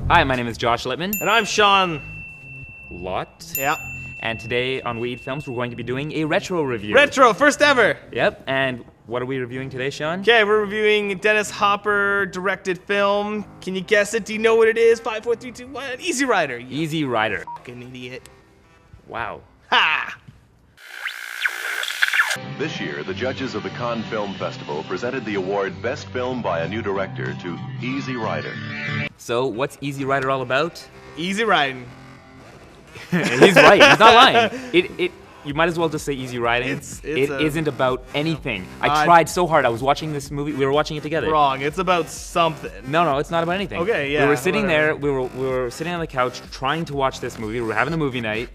Hi, my name is Josh Littman. And I'm Sean. Lot. Yeah. And today on We Eat Films, we're going to be doing a retro review. Retro, first ever. Yep. And what are we reviewing today, Sean? Okay, we're reviewing Dennis Hopper directed film. Can you guess it? Do you know what it is? 5, 4, 3, 2, 1. Easy Rider. You Easy Rider. fucking idiot. Wow. Ha! This year, the judges of the Cannes Film Festival presented the award Best Film by a New Director to Easy Rider. So, what's Easy Rider all about? Easy riding. He's right. He's not lying. You might as well just say easy riding. It's It a- isn't about anything. I tried so hard. I was watching this movie. We were watching it together. Wrong. It's about something. No, it's not about anything. Okay, yeah, We were sitting whatever. there. We were sitting on the couch trying to watch this movie. We were having a movie night,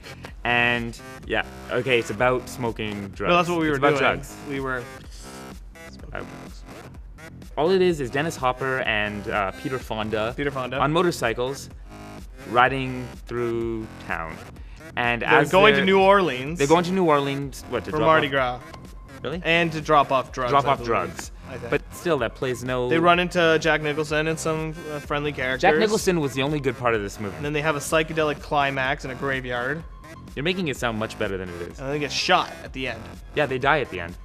and yeah, okay, it's about smoking drugs. No, that's what we were it's about doing. drugs. We were. All it is Dennis Hopper and Peter Fonda. Peter Fonda. On motorcycles, riding through town, and They're as going to they're- New Orleans. They're going to New Orleans. What to for drop Mardi off- Gras. Really? And to drop off drugs. Drop I off believe, drugs. I think. But still, that plays no. They run into Jack Nicholson and some friendly characters. Jack Nicholson was the only good part of this movie. And then they have a psychedelic climax in a graveyard. You're making it sound much better than it is. And then they get shot at the end. Yeah, they die at the end.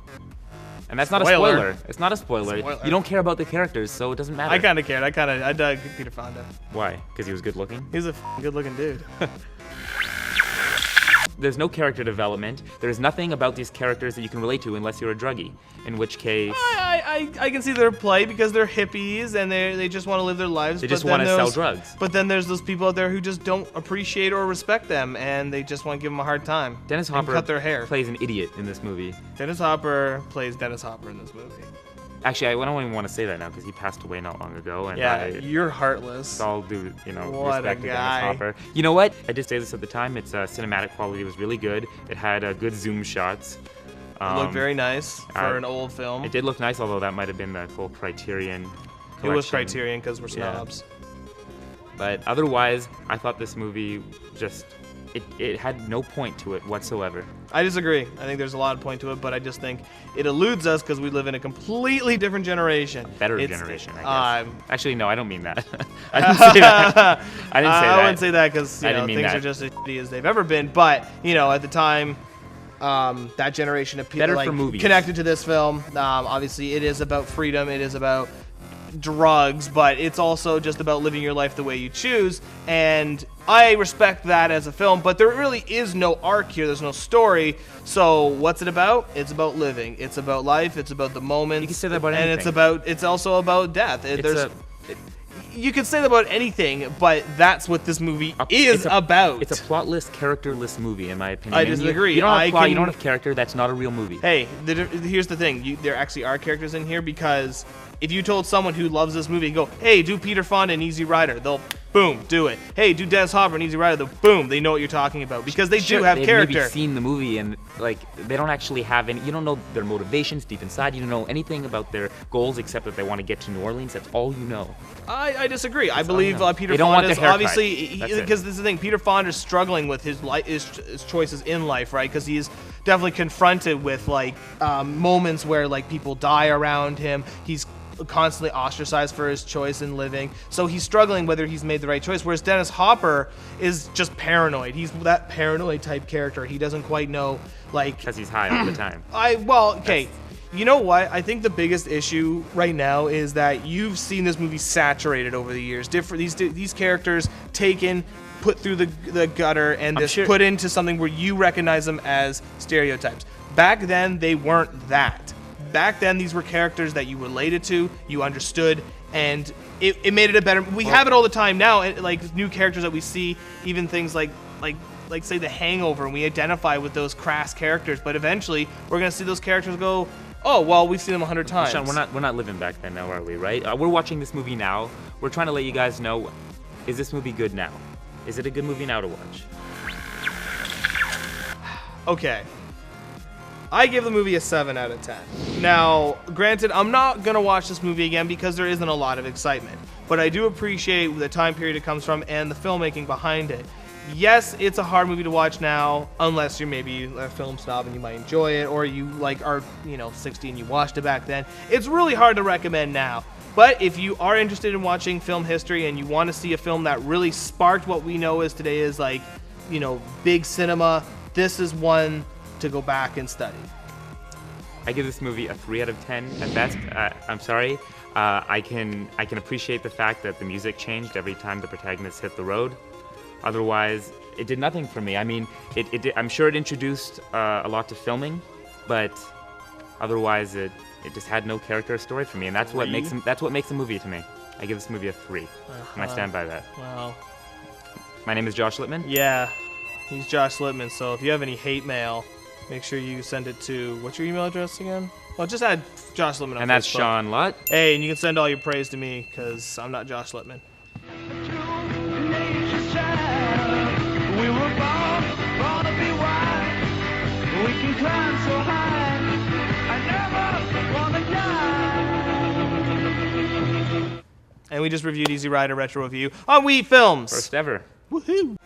And that's not a Spoiler. spoiler. It's not a spoiler. Spoiler. You don't care about the characters, so it doesn't matter. I kind of cared. I dug Peter Fonda. Why? Because he was good looking? He's a good-looking dude. There's no character development. There's nothing about these characters that you can relate to unless you're a druggie. In which case, I can see their play because they're hippies and they just want to live their lives. they just but want to then sell those- drugs. But then there's those people out there who just don't appreciate or respect them, and they just want to give them a hard time. Dennis and Hopper cut their hair. plays an idiot in this movie. Dennis Hopper plays Dennis Hopper in this movie. Actually, I don't even want to say that now because he passed away not long ago. And Yeah, you're heartless. I'll do, What a respect to Dennis guy. Hopper. You know what? I did say this at the time. Its cinematic quality was really good. It had good zoom shots. It looked very nice for an old film. It did look nice, although that might have been the whole Criterion collection. It was Criterion because we're Yeah. snobs. But otherwise, I thought this movie just... It had no point to it whatsoever. I disagree. I think there's a lot of point to it, but I just think it eludes us because we live in a completely different generation. Better It's- generation, I guess. um, Actually, no, I don't mean that. I didn't say that. I didn't say I that. wouldn't say that because I didn't mean things that. are just as shitty as they've ever been. But at the time, that generation of people Better for movies. connected to this film. Obviously, it is about freedom. It is about drugs, but it's also just about living your life the way you choose. And I respect that as a film, but there really is no arc here. There's no story. So what's it about? It's about living. It's about life. It's about the moments. You can say that about and anything. it's also about death. It's You could say that about anything, but that's what this movie is it's a- about. It's a plotless, characterless movie, in my opinion. I And disagree. You don't have I plot, you can- don't have character, that's not a real movie. Hey, here's the thing. There actually are characters in here because if you told someone who loves this movie, go, hey, do Peter Fonda and Easy Rider, they'll, boom, do it. Hey, do Dennis Hopper and Easy Rider, they'll, boom, they know what you're talking about because they Sure, do have they've character. maybe seen the movie and they don't actually have any. You don't know their motivations deep inside. You don't know anything about their goals except that they want to get to New Orleans. That's all you know. I disagree. I believe know. Peter They don't want Fonda's their haircut. obviously That's it. because this is the thing. Peter Fonda's struggling with his choices in life, right? Because he's definitely confronted with moments where people die around him. He's constantly ostracized for his choice in living, so he's struggling whether he's made the right choice. Whereas Dennis Hopper is just paranoid. He's that paranoid type character. He doesn't quite know Because he's high all the time. Okay. You know what? I think the biggest issue right now is that you've seen this movie saturated over the years. These characters taken, put through the gutter, and I'm sure- put into something where you recognize them as stereotypes. Back then, they weren't that. Back then, these were characters that you related to, you understood, and it made it a better. We have it all the time now, and new characters that we see, even things like say The Hangover, and we identify with those crass characters. But eventually, we're gonna see those characters go, oh well, we've seen them 100 times. Sean, we're not living back then now, are we? Right? We're watching this movie now. We're trying to let you guys know: is this movie good now? Is it a good movie now to watch? Okay. I give the movie a 7 out of 10. Now, granted, I'm not going to watch this movie again because there isn't a lot of excitement. But I do appreciate the time period it comes from and the filmmaking behind it. Yes, it's a hard movie to watch now, unless you're maybe a film snob and you might enjoy it, or you are 60 and you watched it back then. It's really hard to recommend now. But if you are interested in watching film history and you want to see a film that really sparked what we know as today is like, you know, big cinema, this is one to go back and study. I give this movie a 3 out of 10 at best. I'm sorry. I can appreciate the fact that the music changed every time the protagonist hit the road. Otherwise, it did nothing for me. I mean, I'm sure it introduced a lot to filming, but otherwise it just had no character or story for me, and that's what makes a movie to me. I give this movie a 3, and I stand by that. Wow. My name is Josh Littman. Yeah, he's Josh Littman. So if you have any hate mail, make sure you send it to, what's your email address again? Well, just add Josh Littman on And that's Facebook. Sean Lutt. Hey, and you can send all your praise to me because I'm not Josh Littman. We were born to be wild. We can climb so high. I never wanna die. And we just reviewed Easy Rider Retro Review on Wii Films. First ever. Woohoo!